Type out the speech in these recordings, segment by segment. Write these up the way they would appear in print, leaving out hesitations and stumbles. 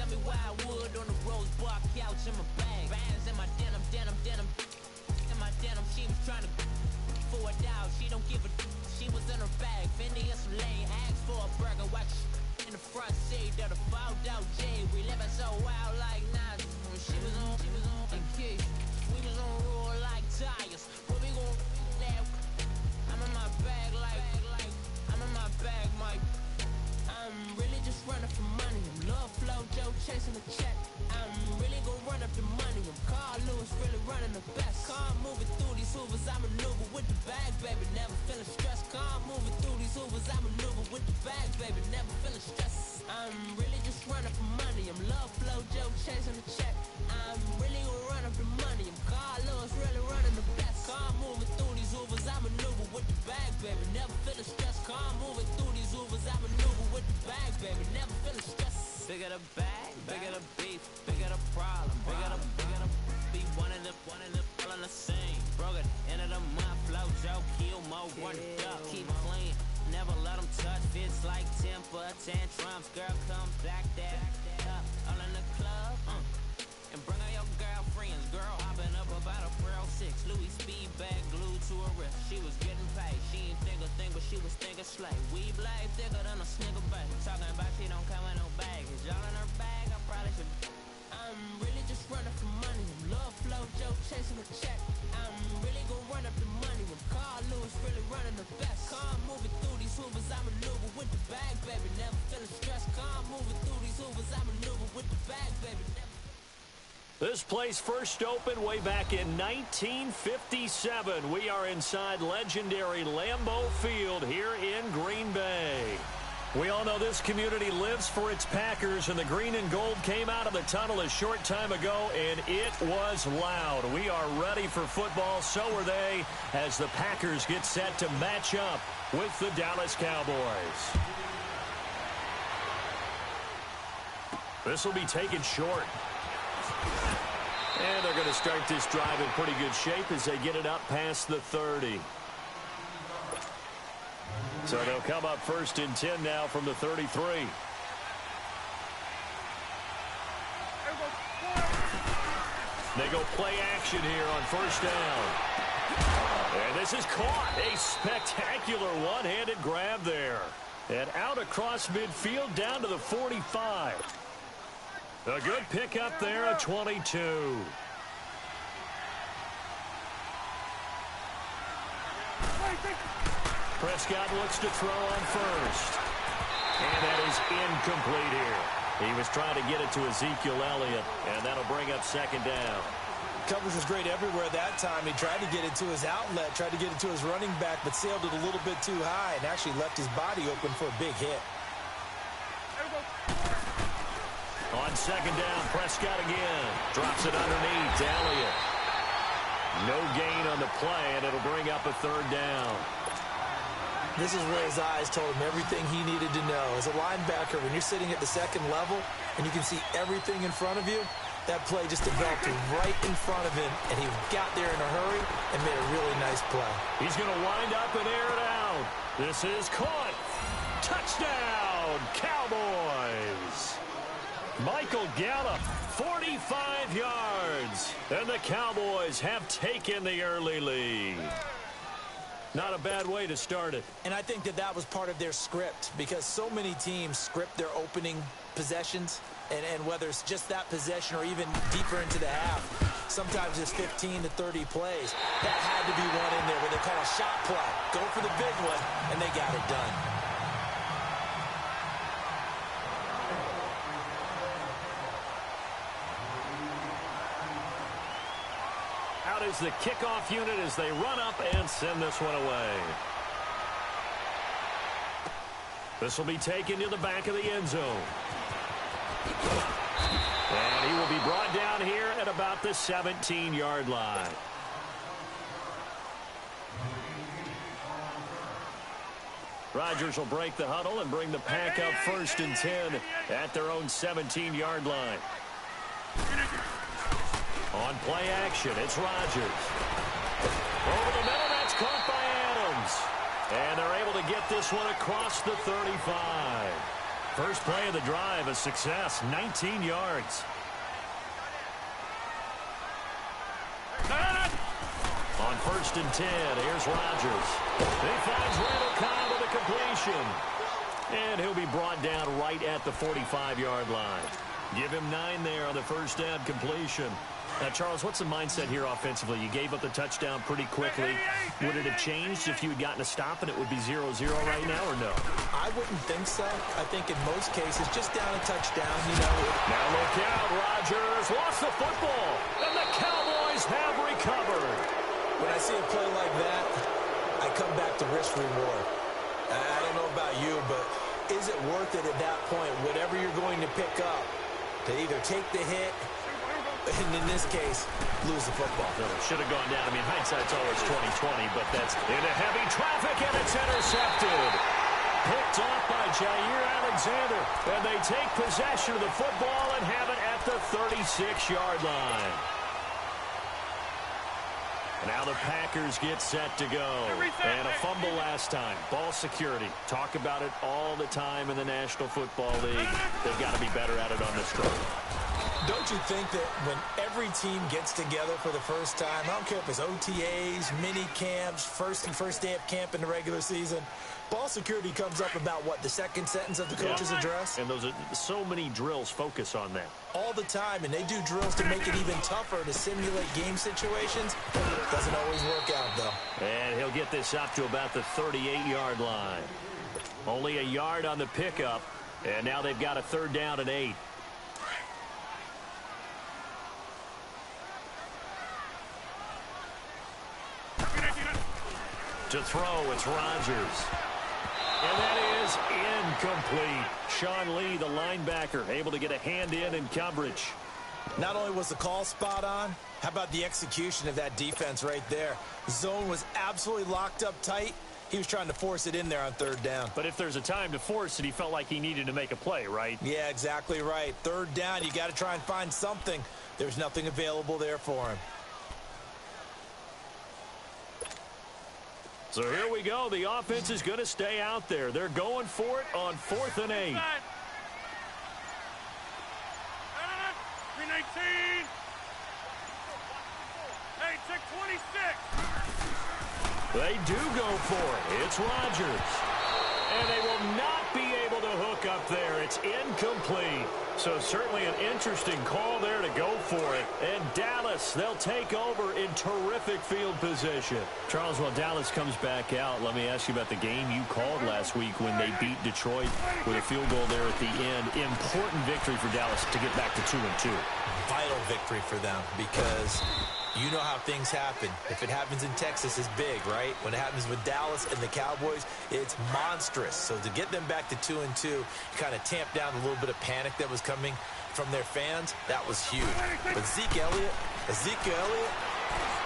tell me why I would on the rose bar couch in my bag. Bands in my denim. In my denim, she was trying to for a doubt. She don't give a. She was in her bag. Fendi and some lane. Asked for a burger. Watch in the front seat of the fouled out J. We living so wild like Nas. When she was on and key. We was on roll like tires. What we gon' that? I'm in my bag like I'm in my bag, Mike. I'm really just running for money. I'm love flow, Joe chasing the check. I'm really gon' run up the money. I'm Carl Lewis, really running the best. Car moving through these hoovers, I maneuver with the bag, baby. Never feeling stressed. Car moving through these hoovers, I maneuver with the bag, baby. Never feeling stressed. I'm really just running for money. I'm love flow, Joe chasing the check. I'm really gon' run up the money. I'm Carl Lewis, really running the best. Car moving through these hoovers, I maneuver with the bag, baby. Never feeling stressed. Car moving through these hoovers, I maneuver with the bag, baby. Never feeling stressed. Bigger the bag, bigger the beef, bigger the problem, bigger the be one of the all in the same. Broke it, end of the month, flow, Joe, kill, mo, run it up, keep clean. Never let them touch, fits like temper, tantrums, girl, come back there, all in the club, and bring all your girlfriends, girl, hopping up about a Pearl 6, Louis speed bag glued to her wrist, she was getting paid, she ain't think a thing, but she was thinking slay, we blade thicker than a snicker bag, talking about she don't come with no baggage, y'all in her bag, I probably should, I'm really just running for money, I'm love flow, Joe chasing a check, I'm really gonna run up the money, when Carl Lewis really running the best, car moving through these hoovers, I maneuver with the bag, baby, never feeling stressed, car moving through these hoovers, I maneuver with the bag, baby, never. This place first opened way back in 1957. We are inside legendary Lambeau Field here in Green Bay. We all know this community lives for its Packers, and the green and gold came out of the tunnel a short time ago, and it was loud. We are ready for football, so are they, as the Packers get set to match up with the Dallas Cowboys. This will be taken short. And they're going to start this drive in pretty good shape as they get it up past the 30. So they'll come up first and 10 now from the 33. They go play action here on first down. And this is caught. A spectacular one-handed grab there. And out across midfield down to the 45. A good pickup there at 22. Prescott looks to throw on first. And that is incomplete here. He was trying to get it to Ezekiel Elliott, and that'll bring up second down. Coverage was great everywhere that time. He tried to get it to his outlet, tried to get it to his running back, but sailed it a little bit too high and actually left his body open for a big hit. On second down, Prescott again. Drops it underneath to Elliott. No gain on the play, and it'll bring up a third down. This is where his eyes told him everything he needed to know. As a linebacker, when you're sitting at the second level and you can see everything in front of you, that play just developed right in front of him, and he got there in a hurry and made a really nice play. He's going to wind up and air it out. This is caught. Touchdown, Cowboys. Michael Gallup, 45 yards. And the Cowboys have taken the early lead. Not a bad way to start it. And I think that was part of their script, because so many teams script their opening possessions, and whether it's just that possession or even deeper into the half, sometimes it's 15 to 30 plays. That had to be one in there where they call a shot play. Go for the big one, and they got it done. Out is the kickoff unit as they run up and send this one away. This will be taken to the back of the end zone. And he will be brought down here at about the 17-yard line. Rodgers will break the huddle and bring the pack up first and 10 at their own 17-yard line. On play action, it's Rodgers. Over the middle, that's caught by Adams. And they're able to get this one across the 35. First play of the drive, a success, 19 yards. On 1st and 10, here's Rodgers. He finds Randall Cobb with a completion. And he'll be brought down right at the 45-yard line. Give him 9 there on the first down completion. Now, Charles, what's the mindset here offensively? You gave up the touchdown pretty quickly. Would it have changed if you had gotten a stop and it would be 0-0 right now, or no? I wouldn't think so. I think in most cases, just down a touchdown, you know. Now look out, Rodgers lost the football, and the Cowboys have recovered. When I see a play like that, I come back to risk reward. I don't know about you, but is it worth it at that point, whatever you're going to pick up, to either take the hit, and in this case, lose the football? Should have gone down. I mean, hindsight's always 20/20, but that's into heavy traffic, and it's intercepted. Picked off by Jair Alexander, and they take possession of the football and have it at the 36-yard line. Now the Packers get set to go. And a fumble last time. Ball security. Talk about it all the time in the National Football League. They've got to be better at it on this drive. Don't you think that when every team gets together for the first time, I don't care if it's OTAs, mini camps, first day of camp in the regular season, ball security comes up about, what, the second sentence of the coach's address? And those are so many drills focus on that. All the time, and they do drills to make it even tougher to simulate game situations. Doesn't always work out, though. And he'll get this up to about the 38-yard line. Only a yard on the pickup, and now they've got a 3rd down and 8. To throw, it's Rodgers. And that is incomplete. Sean Lee, the linebacker, able to get a hand in coverage. Not only was the call spot on, how about the execution of that defense right there? Zone was absolutely locked up tight. He was trying to force it in there on 3rd down. But if there's a time to force it, he felt like he needed to make a play, right? Yeah, exactly right. 3rd down, you got to try and find something. There's nothing available there for him. So here we go. The offense is going to stay out there. They're going for it on 4th and 8. 319. Hey, check 26. They do go for it. It's Rodgers. And they will not be able to hook up there. It's incomplete. So certainly an interesting call there to go for it. And Dallas, they'll take over in terrific field position. Charles, while Dallas comes back out, let me ask you about the game you called last week when they beat Detroit with a field goal there at the end. Important victory for Dallas to get back to 2-2. Vital victory for them because you know how things happen. If it happens in Texas, it's big, right? When it happens with Dallas and the Cowboys, it's monstrous. So to get them back to 2-2, kind of tamp down a little bit of panic that was coming from their fans, that was huge. But Ezekiel Elliott,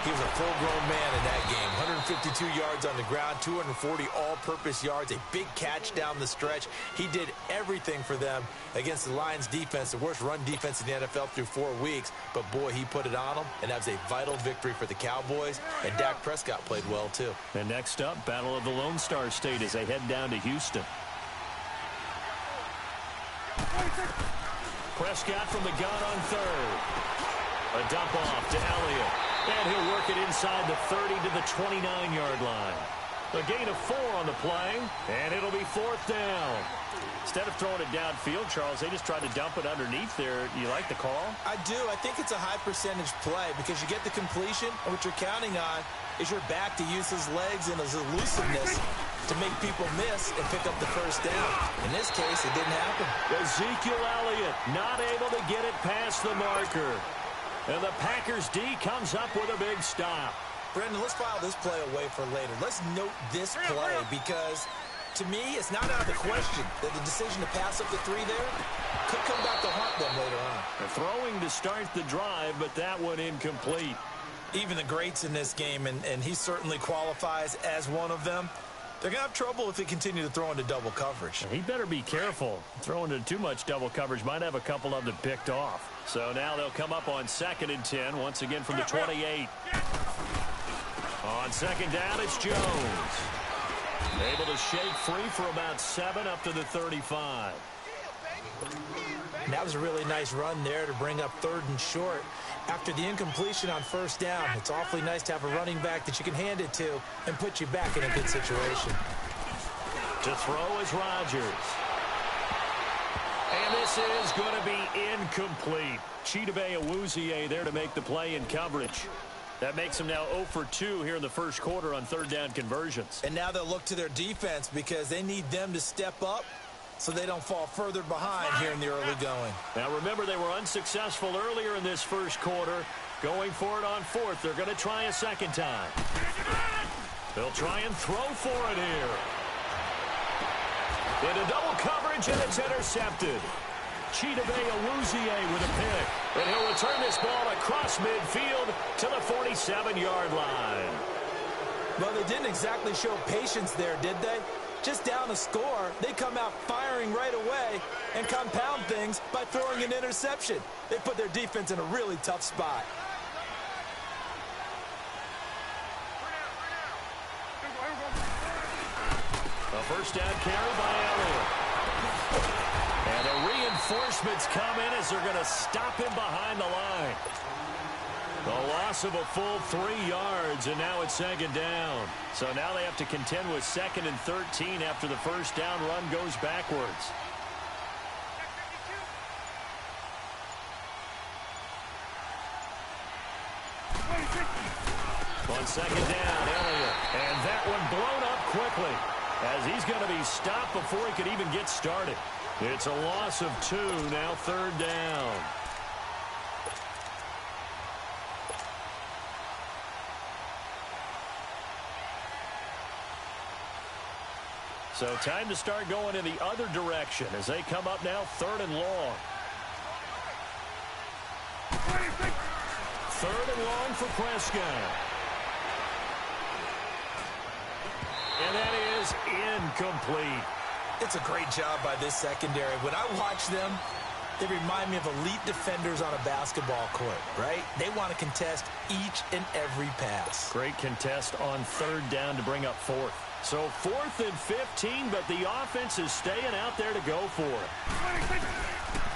he was a full-grown man in that game. 152 yards on the ground, 240 all-purpose yards, a big catch down the stretch. He did everything for them against the Lions defense, the worst run defense in the NFL through 4 weeks. But, boy, he put it on them, and that was a vital victory for the Cowboys. And Dak Prescott played well, too. And next up, Battle of the Lone Star State as they head down to Houston. Prescott from the gun on 3rd. A dump off to Elliott. And he'll work it inside the 30 to the 29-yard line. A gain of 4 on the play, and it'll be 4th down. Instead of throwing it downfield, Charles, they just tried to dump it underneath there. Do you like the call? I do. I think it's a high-percentage play because you get the completion, and what you're counting on is your back to use his legs and his elusiveness to make people miss and pick up the first down. In this case, it didn't happen. Ezekiel Elliott not able to get it past the marker. And the Packers D comes up with a big stop. Brendan, let's file this play away for later. Let's note this play because, to me, it's not out of the question that the decision to pass up the 3 there could come back to haunt them later on. They're throwing to start the drive, but that one incomplete. Even the greats in this game, and he certainly qualifies as one of them, they're going to have trouble if they continue to throw into double coverage. He better be careful. Throwing into too much double coverage might have a couple of them picked off. So now they'll come up on 2nd and 10, once again from the 28. On 2nd down, it's Jones. Able to shake free for about 7 up to the 35. And that was a really nice run there to bring up 3rd and short. After the incompletion on 1st down, it's awfully nice to have a running back that you can hand it to and put you back in a good situation. To throw is Rodgers. And this is going to be incomplete. Chidobe Awuzie there to make the play in coverage. That makes them now 0 for 2 here in the first quarter on 3rd down conversions. And now they'll look to their defense because they need them to step up so they don't fall further behind here in the early going. Now remember, they were unsuccessful earlier in this first quarter. Going for it on 4th. They're going to try a second time. They'll try and throw for it here. Into double coverage, and it's intercepted. Chidobe Awuzie with a pick. And he'll return this ball across midfield to the 47-yard line. Well, they didn't exactly show patience there, did they? Just down a score, they come out firing right away and compound things by throwing an interception. They put their defense in a really tough spot. A first down carry by Elliott. And the reinforcements come in as they're going to stop him behind the line. The loss of a full 3 yards, and now it's 2nd down. So now they have to contend with 2nd and 13 after the first down run goes backwards. On 2nd down, Elliott. And that one blown up quickly as he's going to be stopped before he could even get started. It's a loss of 2, now 3rd down. So time to start going in the other direction as they come up now 3rd and long. 3rd and long for Prescott. And that is incomplete. It's a great job by this secondary. When I watch them, they remind me of elite defenders on a basketball court, right? They want to contest each and every pass. Great contest on 3rd down to bring up 4th. So 4th and 15, but the offense is staying out there to go for it.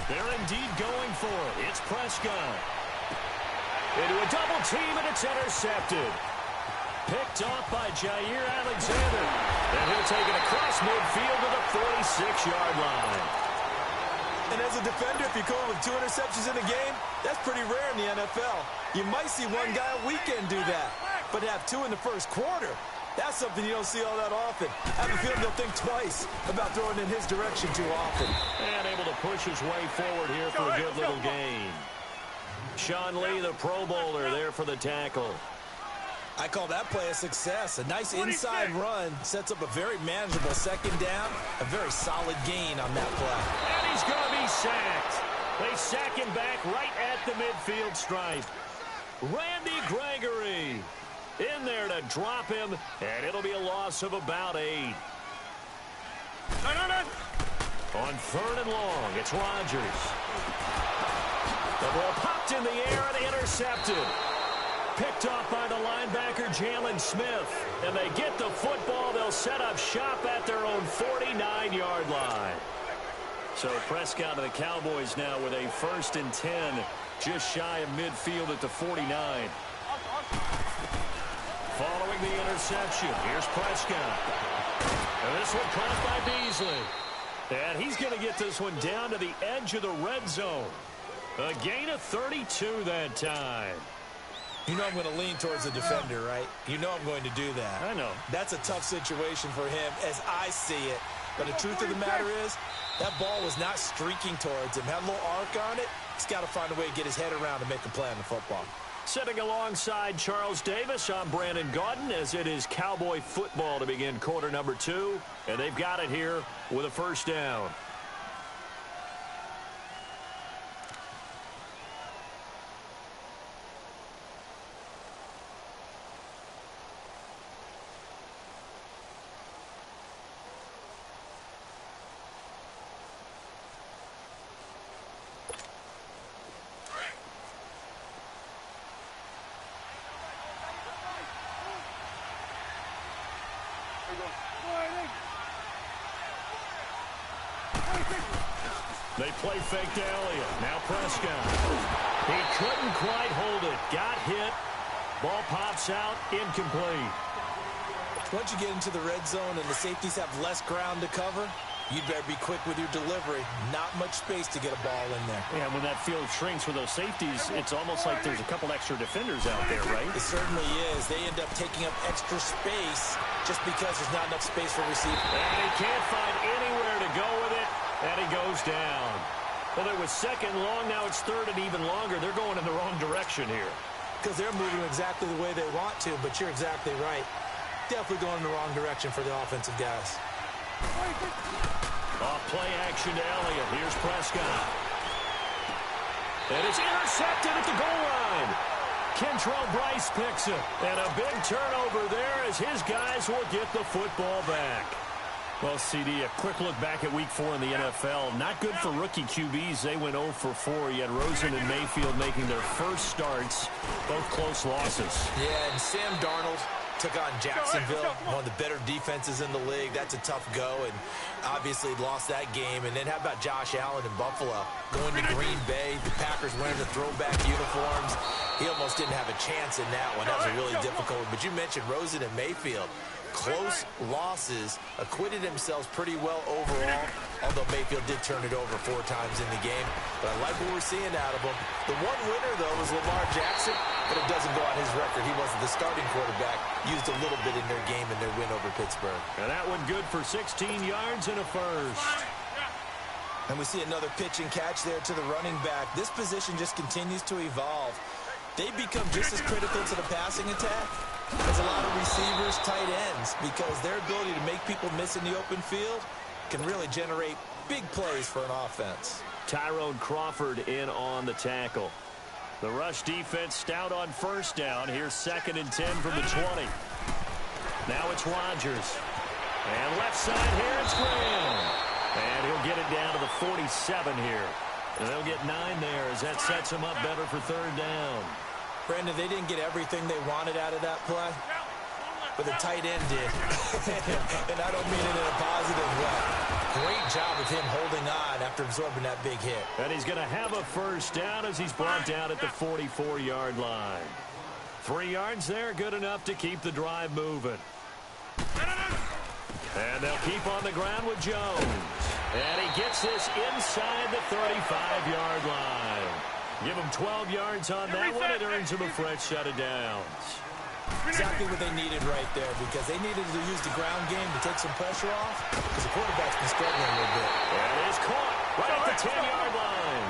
They're indeed going for it. It's Prescott. Into a double team, and it's intercepted. Picked off by Jair Alexander. And he'll take it across midfield to the 46-yard line. And as a defender, if you go with 2 interceptions in a game, that's pretty rare in the NFL. You might see one guy a weekend do that. But to have 2 in the first quarter, that's something you don't see all that often. I have a feeling they'll think twice about throwing in his direction too often. And able to push his way forward here for a good little gain. Sean Lee, the Pro Bowler, there for the tackle. I call that play a success. A nice inside run sets up a very manageable 2nd down. A very solid gain on that play. And he's going to be sacked. They sack him back right at the midfield stripe. Randy Gregory in there to drop him, and it'll be a loss of about 8. On 3rd and long, it's Rodgers. The ball popped in the air and intercepted. Picked off by the linebacker, Jalen Smith. And they get the football. They'll set up shop at their own 49-yard line. So Prescott and the Cowboys now with a 1st and 10, just shy of midfield at the 49. Following the interception, here's Prescott. And this one caught by Beasley. And he's going to get this one down to the edge of the red zone. A gain of 32 that time. You know I'm going to lean towards the defender, right? You know I'm going to do that. I know. That's a tough situation for him as I see it. But the truth of the matter is, that ball was not streaking towards him. Had a little arc on it. He's got to find a way to get his head around and make a play on the football. Sitting alongside Charles Davis, I'm Brandon Gaudin, as it is Cowboy football to begin quarter number 2. And they've got it here with a 1st down. They play fake to Elliott. Now Prescott. He couldn't quite hold it. Got hit. Ball pops out. Incomplete. Once you get into the red zone and the safeties have less ground to cover, you'd better be quick with your delivery. Not much space to get a ball in there. Yeah, when that field shrinks with those safeties, it's almost like there's a couple extra defenders out there, right? It certainly is. They end up taking up extra space just because there's not enough space for receivers. And he can't find anywhere to go with it, and he goes down. Well, it was second long. Now it's third and even longer. They're going in the wrong direction here. Because they're moving exactly the way they want to, but you're exactly right. Definitely going in the wrong direction for the offensive guys. Off play action to Elliott. Here's Prescott. And it's intercepted at the goal line. Kentrell Bryce picks it. And a big turnover there as his guys will get the football back. Well, CD, a quick look back at Week 4 in the NFL. Not good for rookie QBs. They went 0 for 4. You had Rosen and Mayfield making their first starts. Both close losses. Yeah, and Sam Darnold took on Jacksonville, one of the better defenses in the league. That's a tough go, and obviously lost that game. And then how about Josh Allen in Buffalo? Going to Green Bay, the Packers wearing the throwback uniforms. He almost didn't have a chance in that one. That was a really difficult one. But you mentioned Rosen and Mayfield. Close losses, acquitted themselves pretty well overall, although Mayfield did turn it over 4 times in the game. But I like what we're seeing out of him. The one winner, though, was Lamar Jackson, but it doesn't go on his record. He wasn't the starting quarterback. Used a little bit in their game in their win over Pittsburgh. And that one good for 16 yards and a first. And we see another pitch and catch there to the running back. This position just continues to evolve. They become just as critical to the passing attack as a lot of receivers, tight ends, because their ability to make people miss in the open field can really generate big plays for an offense. Tyrone Crawford in on the tackle. The rush defense stout on first down. Here's 2nd and 10 from the 20. Now it's Rodgers. And left side here, it's Graham. And he'll get it down to the 47 here. And they'll get 9 there as that sets him up better for 3rd down. Brandon, they didn't get everything they wanted out of that play, but the tight end did. And I don't mean it in a positive way. Great job of him holding on after absorbing that big hit. And he's going to have a first down as he's brought down at the 44-yard line. 3 yards there, good enough to keep the drive moving. And they'll keep on the ground with Jones. And he gets this inside the 35-yard line. Give him 12 yards on that one. It earns him a fresh set of downs. Exactly what they needed right there, because they needed to use the ground game to take some pressure off, because the quarterback's been struggling a little bit. And it is caught right at the 10-yard line.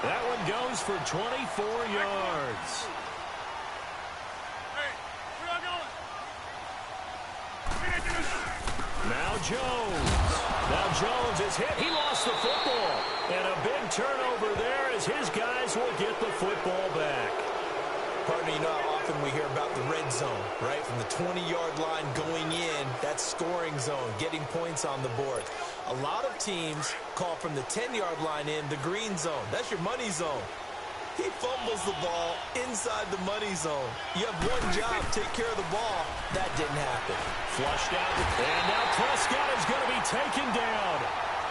That one goes for 24 yards. Now Jones. Now Jones is hit. He lost the football. And a big turnover there as his guys will get the football back. Partner, you know how often we hear about the red zone, right? From the 20-yard line going in, that's scoring zone, getting points on the board. A lot of teams call from the 10-yard line in the green zone. That's your money zone. He fumbles the ball inside the money zone. You have one job, take care of the ball. That didn't happen. Flushed out. And now Prescott is going to be taken down.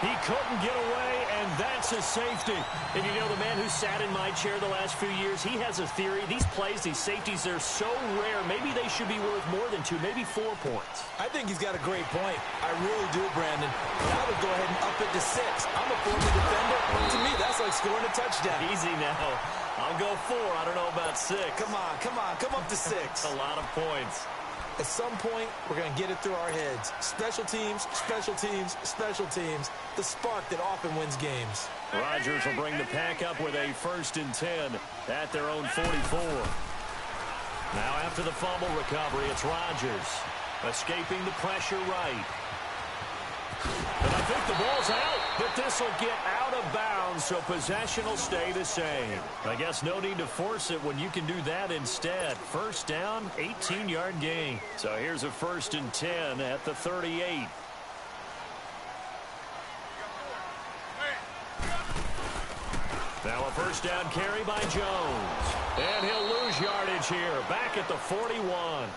He couldn't get away, and that's a safety. And you know, the man who sat in my chair the last few years, he has a theory. These plays, these safeties, they're so rare. Maybe they should be worth more than 2, maybe 4 points. I think he's got a great point. I really do, Brandon. And I would go ahead and up it to 6. I'm a former defender. To me, that's like scoring a touchdown. Easy now. I'll go 4. I don't know about 6. Come on. Come up to 6. A lot of points. At some point, we're going to get it through our heads. Special teams, special teams, special teams. The spark that often wins games. Rodgers will bring the pack up with a 1st and 10 at their own 44. Now after the fumble recovery, it's Rodgers escaping the pressure right. And I think the ball's out, but this will get out of bounds, so possession will stay the same. I guess no need to force it when you can do that instead. First down, 18-yard gain. So here's a 1st and 10 at the 38. Now a first down carry by Jones. And he'll lose yardage here, back at the 41.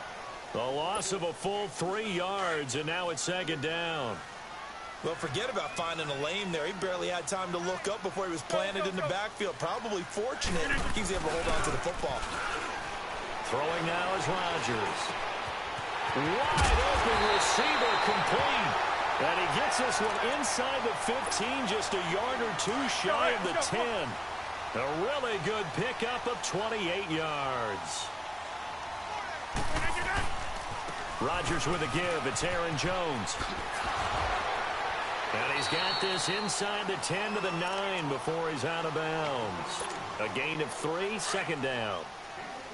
The loss of a full 3 yards, and now it's 2nd down. Well, forget about finding a lane there. He barely had time to look up before he was planted in the backfield. Probably fortunate he was able to hold on to the football. Throwing now is Rodgers. Wide open receiver complete. And he gets this one inside the 15, just a yard or two shy of the 10. A really good pickup of 28 yards. Rodgers with a give. It's Aaron Jones. And he's got this inside the 10 to the 9 before he's out of bounds. A gain of 3, second down.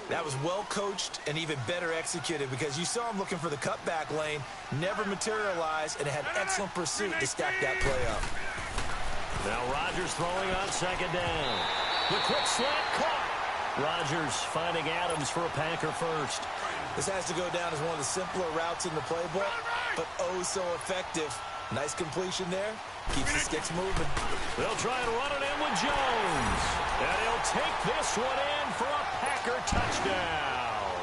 That was well coached and even better executed because you saw him looking for the cutback lane, never materialized, and had excellent pursuit to stack that play up. Now Rodgers throwing on second down. The quick slant caught. Rodgers finding Adams for a Packer first. This has to go down as one of the simpler routes in the playbook, but oh so effective. Nice completion there. Keeps the sticks moving. They'll try and run it in with Jones. And he'll take this one in for a Packer touchdown.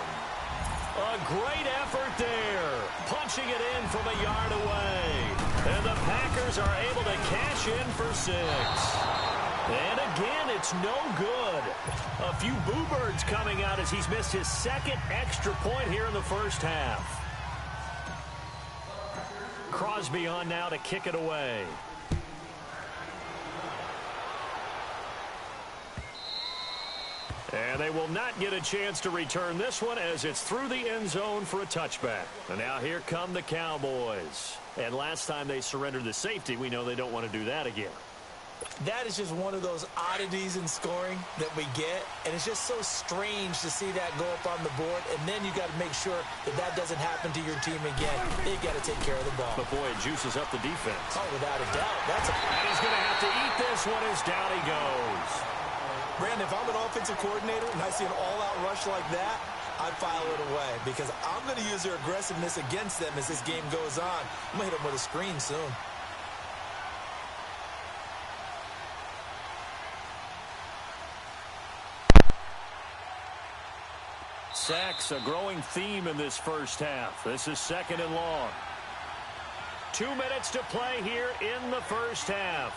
A great effort there. Punching it in from a yard away. And the Packers are able to cash in for 6. And again, it's no good. A few boo birds coming out as he's missed his second extra point here in the first half. Crosby on now to kick it away. And they will not get a chance to return this one as it's through the end zone for a touchback. And now here come the Cowboys. And last time they surrendered the safety, we know they don't want to do that again. That is just one of those oddities in scoring that we get, and it's just so strange to see that go up on the board, and then you got to make sure that that doesn't happen to your team again. They got to take care of the ball. But boy, it juices up the defense. Oh, without a doubt. And he's going to have to eat this one as down he goes. Brandon, if I'm an offensive coordinator and I see an all-out rush like that, I'd file it away because I'm going to use their aggressiveness against them as this game goes on. I'm going to hit them with a screen soon. Sacks, a growing theme in this first half. This is second and long. 2 minutes to play here in the first half.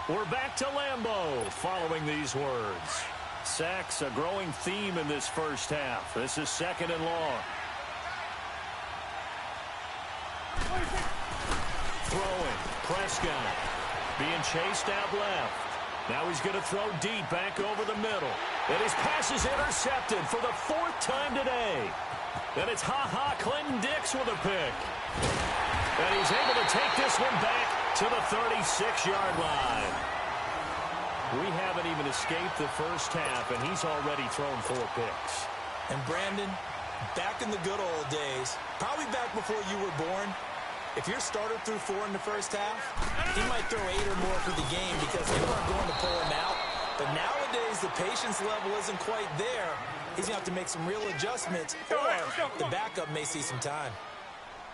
We're back to Lambeau following these words. Sacks, a growing theme in this first half. This is second and long. Throwing, Prescott being chased out left. Now he's going to throw deep back over the middle. And his pass is intercepted for the 4th time today. And it's Clinton Dix with a pick. And he's able to take this one back to the 36-yard line. We haven't even escaped the first half, and he's already thrown 4 picks. And Brandon, back in the good old days, probably back before you were born, if your starter threw 4 in the first half, he might throw 8 or more for the game because they weren't going to pull him out. But nowadays, the patience level isn't quite there. He's going to have to make some real adjustments, or the backup may see some time.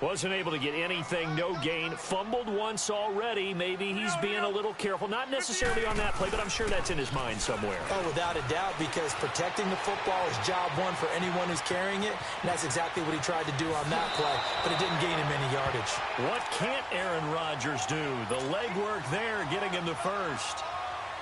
Wasn't able to get anything, no gain. Fumbled once already. Maybe he's being a little careful. Not necessarily on that play, but I'm sure that's in his mind somewhere. Oh, without a doubt, because protecting the football is job one for anyone who's carrying it, and that's exactly what he tried to do on that play, but it didn't gain him any yardage. What can't Aaron Rodgers do? The legwork there getting him the first.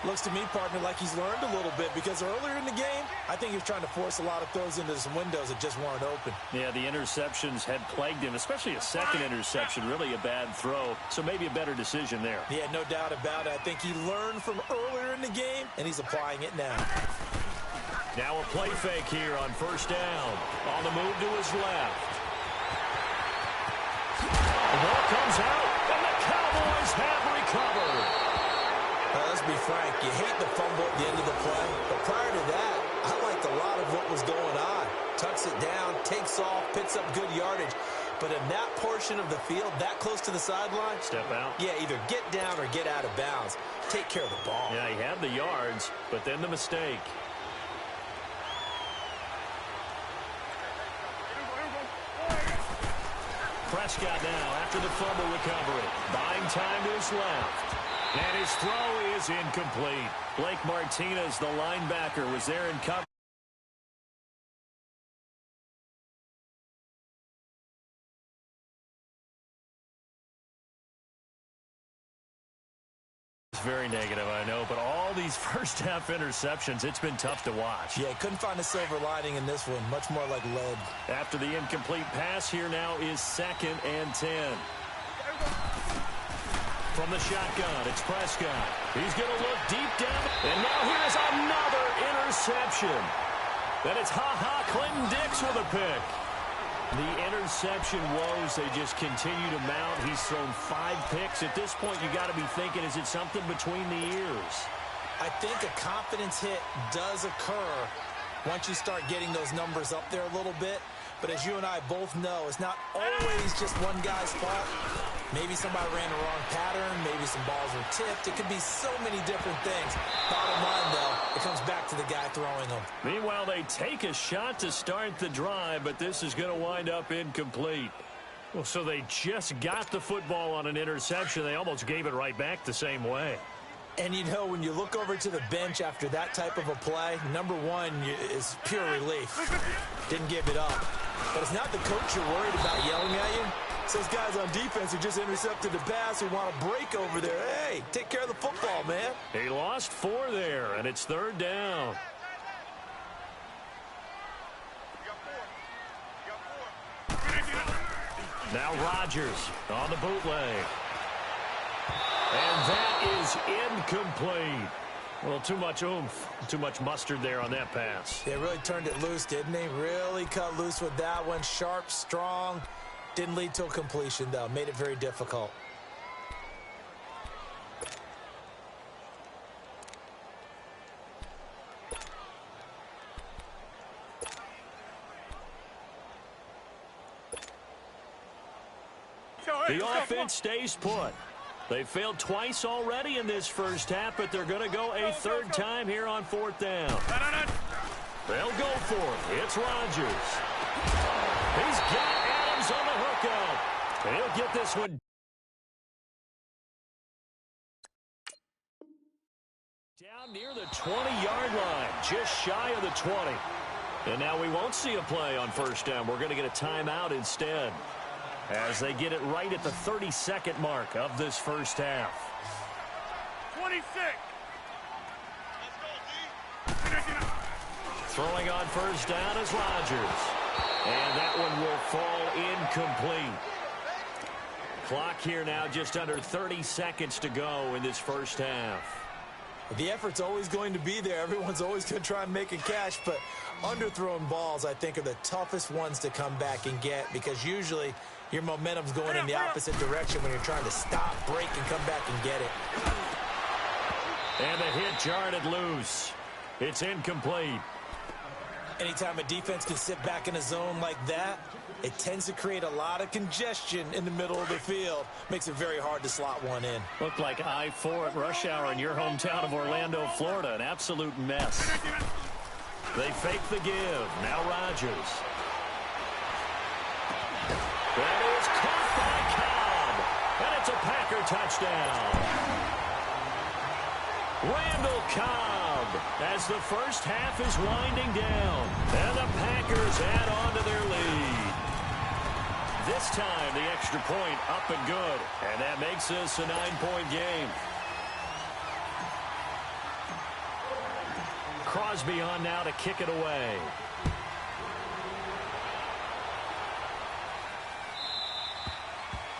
Looks to me, partner, like he's learned a little bit because earlier in the game, I think he was trying to force a lot of throws into some windows that just weren't open. Yeah, the interceptions had plagued him, especially a second interception, really a bad throw. So maybe a better decision there. Yeah, no doubt about it. I think he learned from earlier in the game, and he's applying it now. Now a play fake here on first down. On the move to his left. The ball comes out, and the Cowboys have recovered. Let's be frank, you hate the fumble at the end of the play, but prior to that, I liked a lot of what was going on. Tucks it down, takes off, picks up good yardage. But in that portion of the field, that close to the sideline, step out. Yeah, either get down or get out of bounds. Take care of the ball. Yeah, he had the yards, but then the mistake. Prescott now after the fumble recovery. Buying time to his left. And his throw is incomplete. Blake Martinez, the linebacker, was there in coverage. very negative, I know, but all these first-half interceptions, it's been tough to watch. Yeah, couldn't find a silver lining in this one. Much more like lead. After the incomplete pass, here now is 2nd and 10. From the shotgun, it's Prescott. He's going to look deep down. And now here is another interception. Then it's Clinton Dix with a pick. The interception woes, they just continue to mount. He's thrown 5 picks. At this point, you got to be thinking, is it something between the ears? I think a confidence hit does occur once you start getting those numbers up there a little bit. But as you and I both know, it's not always just one guy's fault. Maybe somebody ran the wrong pattern. Maybe some balls were tipped. It could be so many different things. Bottom line, though, it comes back to the guy throwing them. Meanwhile, they take a shot to start the drive, but this is going to wind up incomplete. Well, so they just got the football on an interception. They almost gave it right back the same way. And, you know, when you look over to the bench after that type of a play, number one is pure relief. Didn't give it up. But it's not the coach you're worried about yelling at you. It's those guys on defense who just intercepted the pass who want to break over there. Hey, take care of the football, man. He lost 4 there, and it's 3rd down. Now Rodgers on the bootleg. And that is incomplete. Well, too much oomph, too much mustard there on that pass. They really turned it loose, didn't they? Really cut loose with that one. Sharp, strong. Didn't lead to a completion, though. Made it very difficult. The offense stays put. They failed twice already in this first half, but they're going to go a 3rd time here on 4th down. They'll go for it. It's Rodgers. He's got Adams on the hook out. And he'll get this one down near the 20-yard line, just shy of the 20. And now we won't see a play on 1st down. We're going to get a timeout instead, as they get it right at the 32nd mark of this first half. 26. Throwing on 1st down is Rodgers. And that one will fall incomplete. Clock here now just under 30 seconds to go in this first half. The effort's always going to be there. Everyone's always going to try and make a catch, but underthrown balls, I think, are the toughest ones to come back and get, because usually your momentum's going in the opposite direction when you're trying to stop, break, and come back and get it. And the hit jarred it loose. It's incomplete. Anytime a defense can sit back in a zone like that, it tends to create a lot of congestion in the middle of the field. Makes it very hard to slot one in. Looked like I-4 at rush hour in your hometown of Orlando, Florida. An absolute mess. They fake the give. Now Rodgers. That is caught by Cobb. And it's a Packer touchdown. Randall Cobb, as the first half is winding down. And the Packers add on to their lead. This time, the extra point up and good. And that makes this a 9-point game. Crosby on now to kick it away.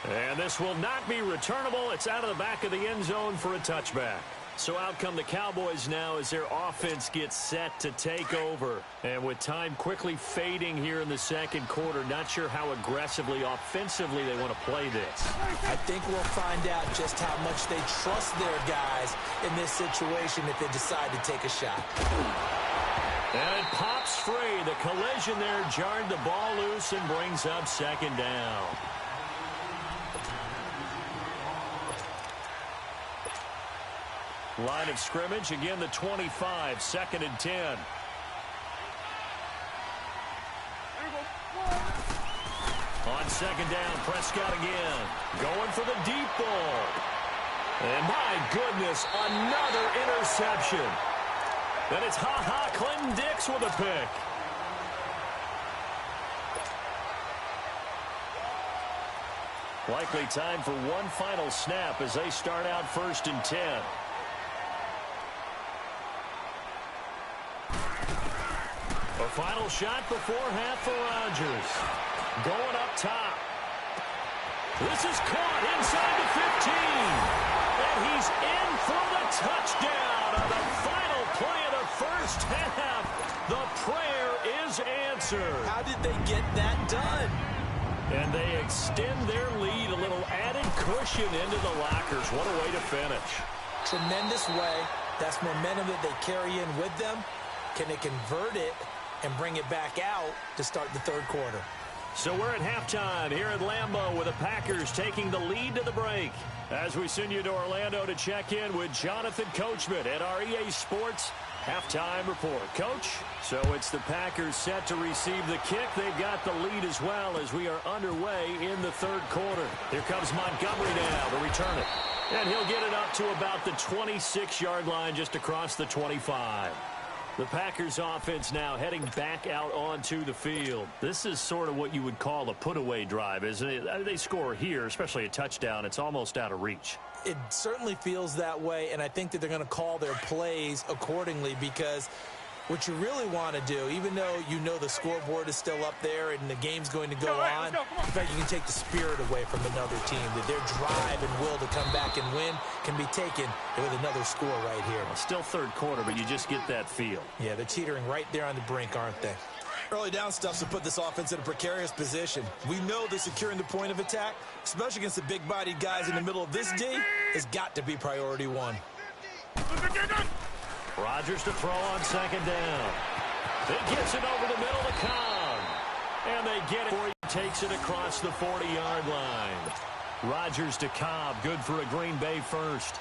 And this will not be returnable. It's out of the back of the end zone for a touchback. So out come the Cowboys now as their offense gets set to take over. And with time quickly fading here in the second quarter, not sure how aggressively, offensively they want to play this. I think we'll find out just how much they trust their guys in this situation if they decide to take a shot. And it pops free. The collision there jarred the ball loose and brings up 2nd down. Line of scrimmage, again the 25, 2nd and 10. On 2nd down, Prescott again. Going for the deep ball. And my goodness, another interception. Then it's Clinton Dix with a pick. Likely time for one final snap as they start out 1st and 10. final shot before half for Rodgers. Going up top. This is caught inside the 15. And he's in for the touchdown on the final play of the first half. The prayer is answered. How did they get that done? And they extend their lead, a little added cushion into the lockers. What a way to finish. Tremendous way. That's momentum that they carry in with them. Can they convert it and bring it back out to start the third quarter? So we're at halftime here at Lambeau with the Packers taking the lead to the break. As we send you to Orlando to check in with Jonathan Coachman at our EA Sports Halftime Report. Coach, so it's the Packers set to receive the kick. They've got the lead as well as we are underway in the third quarter. Here comes Montgomery now to return it. And he'll get it up to about the 26-yard line just across the 25. The Packers offense now heading back out onto the field. This is sort of what you would call a put-away drive, isn't it? They score here, especially a touchdown. It's almost out of reach. It certainly feels that way, and I think that they're going to call their plays accordingly because what you really want to do, even though you know the scoreboard is still up there and the game's going to go on, in fact, you can take the spirit away from another team, that their drive and will to come back and win can be taken with another score right here. Well, still third quarter, but you just get that feel. Yeah, they're teetering right there on the brink, aren't they? Early down stuff to put this offense in a precarious position. We know that securing the point of attack, especially against the big-bodied guys in the middle of this D, has got to be priority one. Rodgers to throw on second down. He gets it over the middle to Cobb. And they get it before he takes it across the 40-yard line. Rodgers to Cobb, good for a Green Bay first.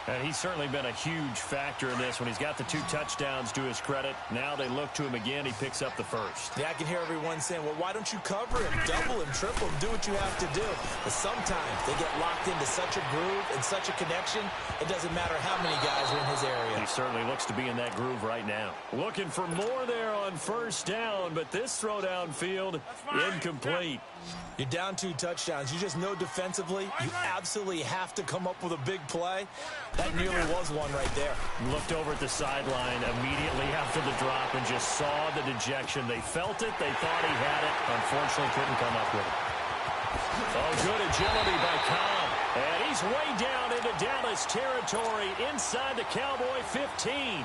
And he's certainly been a huge factor in this when he's got the 2 touchdowns to his credit. Now they look to him again. He picks up the first. Yeah, I can hear everyone saying, well, why don't you cover him, double him, triple him, do what you have to do. But sometimes they get locked into such a groove and such a connection, it doesn't matter how many guys are in his area. He certainly looks to be in that groove right now. Looking for more there on first down, but this throw downfield incomplete. You're down 2 touchdowns. You just know defensively you absolutely have to come up with a big play. That nearly was one right there. Looked over at the sideline immediately after the drop and just saw the dejection. They felt it. They thought he had it. Unfortunately, couldn't come up with it. Oh, good agility by Cobb. And he's way down into Dallas territory inside the Cowboy 15.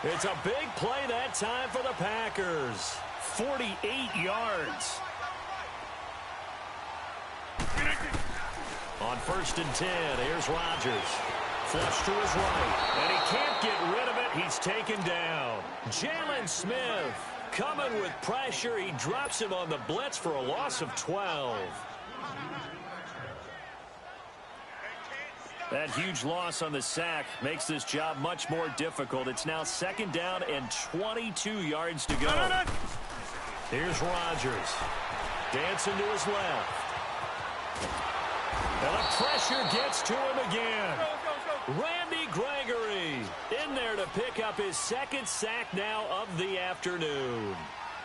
It's a big play that time for the Packers. 48 yards. On first and 10, here's Rodgers. Flush to his right, and he can't get rid of it. He's taken down. Jalen Smith coming with pressure. He drops him on the blitz for a loss of 12. That huge loss on the sack makes this job much more difficult. It's now second down and 22 yards to go. Here's Rodgers. Dancing to his left. And the pressure gets to him again. Randy Gregory in there to pick up his second sack now of the afternoon.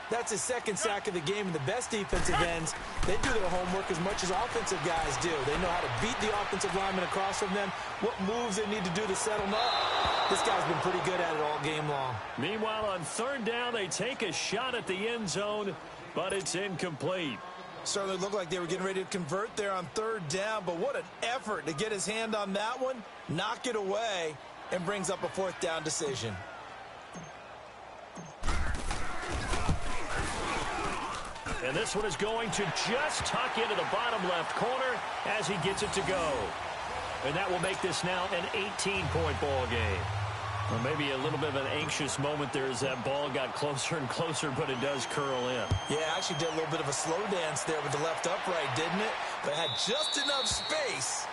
That's his second sack of the game, and the best defensive ends, they do their homework as much as offensive guys do. They know how to beat the offensive lineman across from them, what moves they need to do to set them up. This guy's been pretty good at it all game long. Meanwhile, on third down, they take a shot at the end zone, but it's incomplete. Certainly looked like they were getting ready to convert there on third down, but what an effort to get his hand on that one, knock it away, and brings up a fourth down decision. And this one is going to just tuck into the bottom left corner as he gets it to go. And that will make this now an 18-point ball game. Or maybe a little bit of an anxious moment there as that ball got closer and closer, but it does curl in. Yeah, actually did a little bit of a slow dance there with the left upright, didn't it? But had just enough space,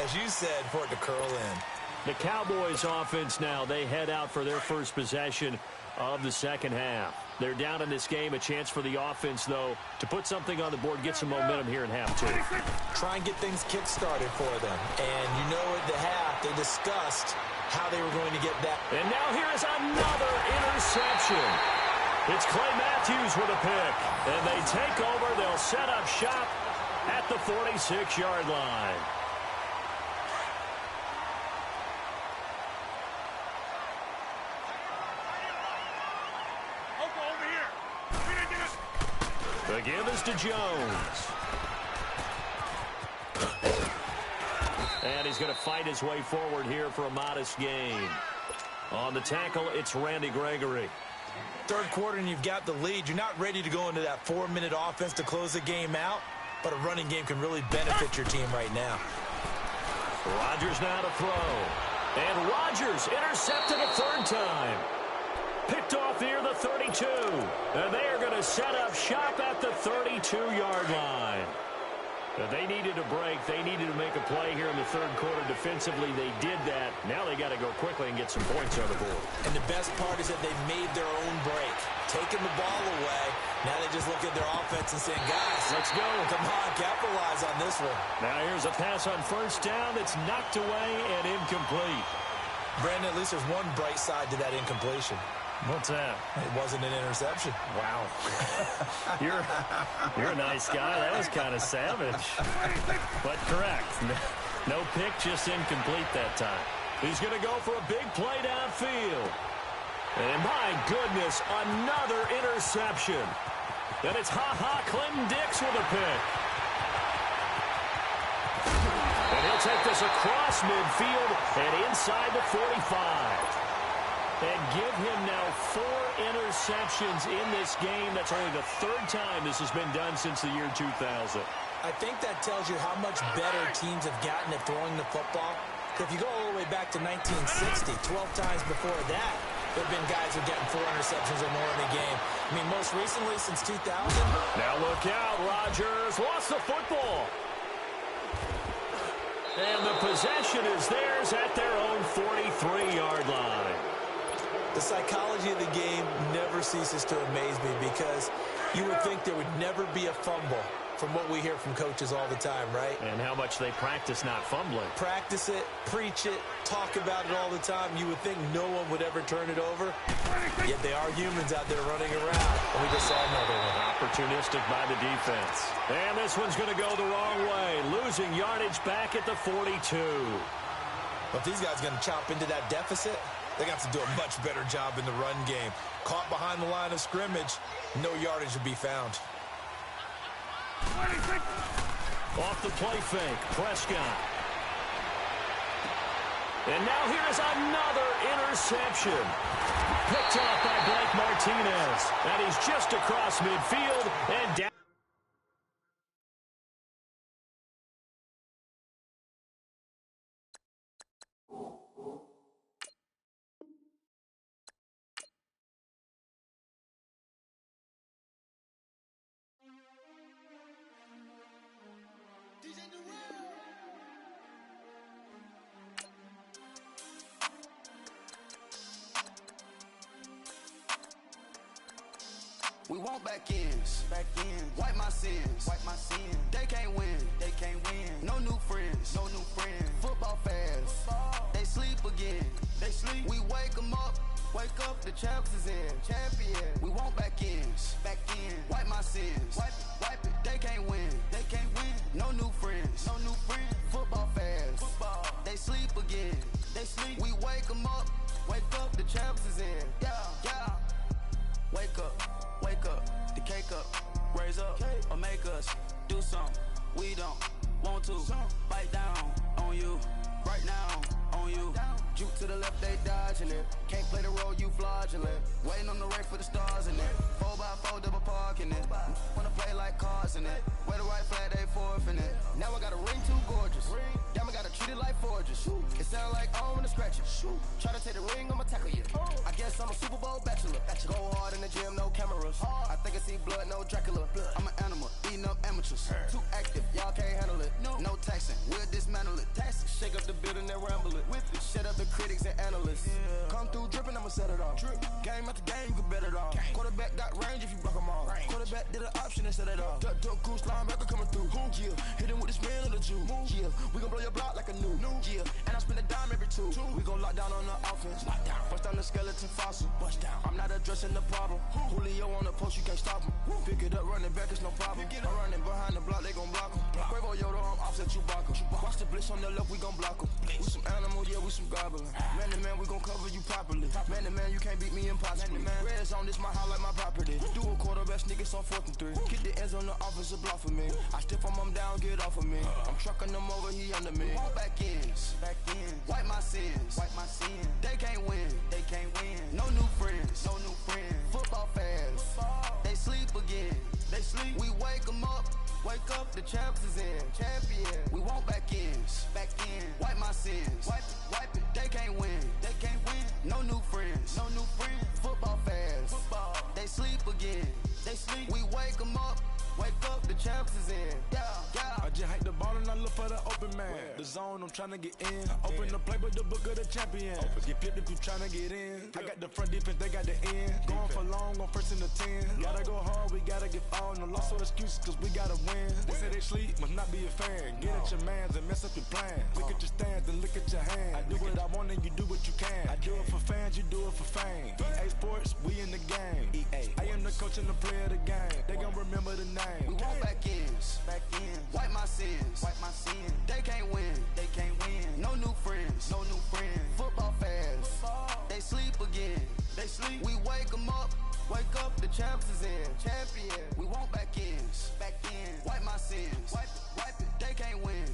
as you said, for it to curl in. The Cowboys offense now, they head out for their first possession of the second half. They're down in this game. A chance for the offense, though, to put something on the board, get some momentum here in half 2. Try and get things kick-started for them. And you know at the half, they discussed how they were going to get that. And now here is another interception. It's Clay Matthews with a pick. And they take over. They'll set up shop at the 46-yard line. The give is to Jones. And he's going to fight his way forward here for a modest gain. On the tackle, it's Randy Gregory. Third quarter and you've got the lead. You're not ready to go into that 4-minute offense to close the game out, but a running game can really benefit your team right now. Rodgers now to throw. And Rodgers intercepted a third time. Picked off near the 32. And they are going to set up shop at the 32-yard line. They needed a break. They needed to make a play here in the third quarter. Defensively, they did that. Now they got to go quickly and get some points on the board. And the best part is that they made their own break. Taking the ball away. Now they just look at their offense and saying, guys, let's go. Come on, capitalize on this one. Now here's a pass on first down that's knocked away and incomplete. Brandon, at least there's one bright side to that incompletion. What's that? It wasn't an interception. Wow. You're a nice guy. That was kind of savage. But correct. No pick, just incomplete that time. He's going to go for a big play downfield. And my goodness, another interception. And it's Clinton Dix with a pick. And he'll take this across midfield and inside the 45. And give him now 4 interceptions in this game. That's only the third time this has been done since the year 2000. I think that tells you how much better teams have gotten at throwing the football. If you go all the way back to 1960, 12 times before that, there have been guys who are getting 4 interceptions or more in a game. I mean, most recently since 2000. Now look out, Rodgers lost the football. And the possession is theirs at their own 43-yard line. The psychology of the game never ceases to amaze me because you would think there would never be a fumble from what we hear from coaches all the time, right? And how much they practice not fumbling. Practice it, preach it, talk about it all the time. You would think no one would ever turn it over. Yet they are humans out there running around. And we just saw another one. Opportunistic by the defense. And this one's going to go the wrong way. Losing yardage back at the 42. But if these guys are going to chop into that deficit, they got to do a much better job in the run game. Caught behind the line of scrimmage, no yardage to be found. Off the play fake, Prescott. And now here is another interception. Picked off by Blake Martinez. And he's just across midfield and down. We want back ends. Wipe my sins. They can't win. No new friends. Football fans. They sleep again. We wake them up. The champs is in. We want back ends. Wipe my sins. Wipe it. They can't win. No new friends. Football fans. They sleep again. We wake them up. The champs is in. Yeah. Wake up, the cake up, raise up, or make us do something we don't want to. Bite down on you, right now on you. Juke to the left, they dodging it. Can't play the role, you fraudulent. Waiting on the race for the stars in it. 4x4 double parking it. Wanna play like cars in it. Wear the white flag, they forfeit it. Now I got a ring too gorgeous. Damn, I gotta treat it like forges. It sound like I wanna scratch it. Try to take the ring, I'ma tackle you. I guess I'm a Super Bowl bachelor. Go hard in the gym, no cameras. I think I see blood, no Dracula. I'm an animal, eating up amateurs. Too active, y'all can't handle it. No taxing, we'll dismantle it. Shake up the building and ramble it. Shut up the critics and analysts. Come through dripping, I'ma set it off. Game after game, you can bet it off. Quarterback got range if you block them all. Quarterback did an option and set it off. Duck goose linebacker coming through. Yeah, hit him with the spin of the Jew. Yeah, we gon' blow your block like a new. Yeah, and I spend a dime every two. We gon' lock down on the offense. Bust down the skeleton fossil. I'm not addressing the problem. Julio on the post, you can't stop him. Pick it up, running back, it's no problem. I'm running behind the block, they gon' block him. Quavo Yoda, I'm offset Chewbacca. Watch the blitz on the left, we gon' block him. We some animals, yeah, we some wobbling. Man to man, we gon' cover you properly. Man to man, you can't beat me impossibly. Reds on this, my house like my property. Do a quarter best niggas on 4th and 3. Get the ends on the offensive block for me. I stiff him down, get off of me. I'm trucking them over, he under me. Walk back ends, wipe my sins, They can't win, No new friends, Football fast, they sleep again. We wake them up. Wake up, the champs is in. Champion. We want back ends. Wipe my sins. Wipe it. They can't win. No new friends. Football fast. They sleep again. We wake them up. Wake up, the champs is in. Yeah. I just hike the ball and I look for the open man. The zone, I'm tryna get in. Open the playbook, the book of the champion. Get flipped if you tryna get in. I got the front defense, they got the end. Going for long, on 1st and the 10. Gotta go hard, we gotta get all. No loss or excuses, cause we gotta win. They say they sleep, must not be a fan. Get at your mans and mess up your plan. Look at your stands and look at your hands. I do what I want and you do what you can. I do it for fans, you do it for fame. EA Sports, we in the game. I am the coach and the player of the game. They gon' remember the name. We want back ends. Wipe my sins. They can't win. No new friends. Football fast. They sleep again. We wake them up. Wake up, the champs is in. Champion. We want back ends. Wipe my sins. Wipe it. They can't win.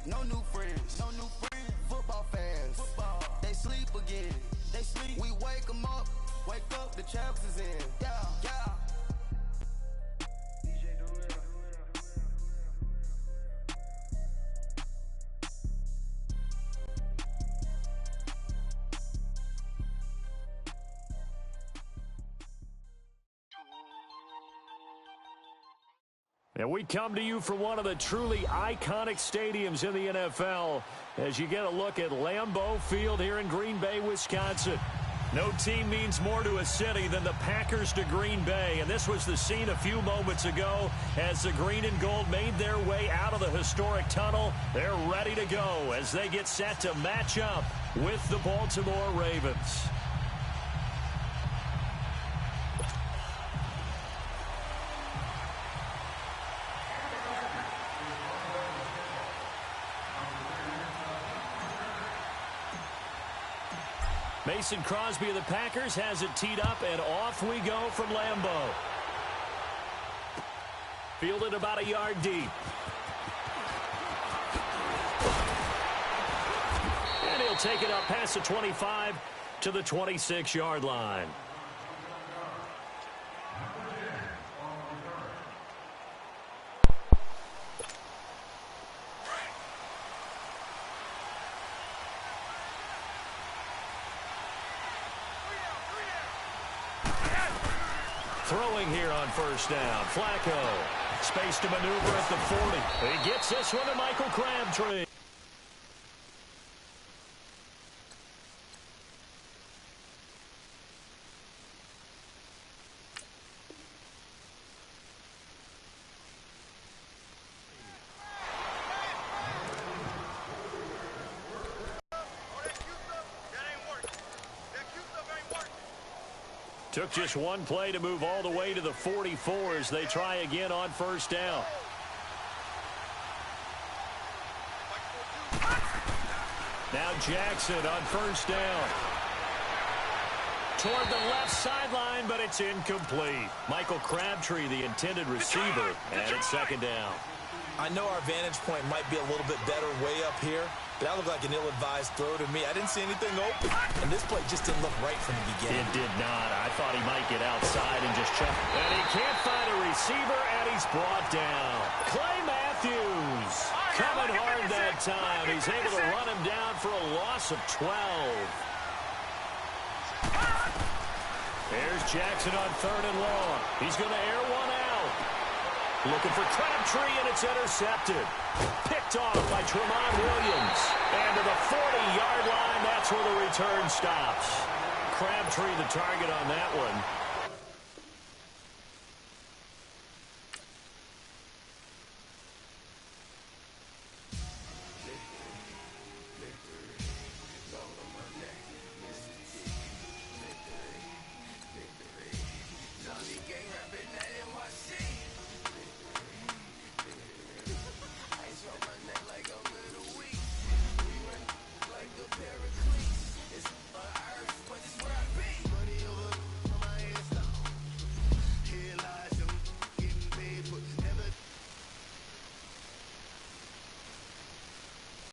No new friends. Football fast. They sleep again. We wake them up. Wake up, the champs is in. Yeah. And we come to you from one of the truly iconic stadiums in the NFL as you get a look at Lambeau Field here in Green Bay, Wisconsin. No team means more to a city than the Packers to Green Bay, and this was the scene a few moments ago as the green and gold made their way out of the historic tunnel. They're ready to go as they get set to match up with the Baltimore Ravens. Mason Crosby of the Packers has it teed up, and off we go from Lambeau. Fielded about a yard deep. And he'll take it up past the 25 to the 26-yard line. Throwing here on first down. Flacco. Space to maneuver at the 40. He gets this one to Michael Crabtree. Took just one play to move all the way to the 44 as they try again on first down. Now Jackson on first down. Toward the left sideline, but it's incomplete. Michael Crabtree, the intended receiver, and it's second down. I know our vantage point might be a little bit better way up here, but that looked like an ill-advised throw to me. I didn't see anything open, and this play just didn't look right from the beginning. It did not. I thought he might get outside and just check. And he can't find a receiver, and he's brought down. Clay Matthews coming hard that time. He's able to run him down for a loss of 12. There's Jackson on third and long. He's going to air one out. Looking for Crabtree, and it's intercepted. Picked off by Tremont Williams. And to the 40-yard line, that's where the return stops. Crabtree the target on that one.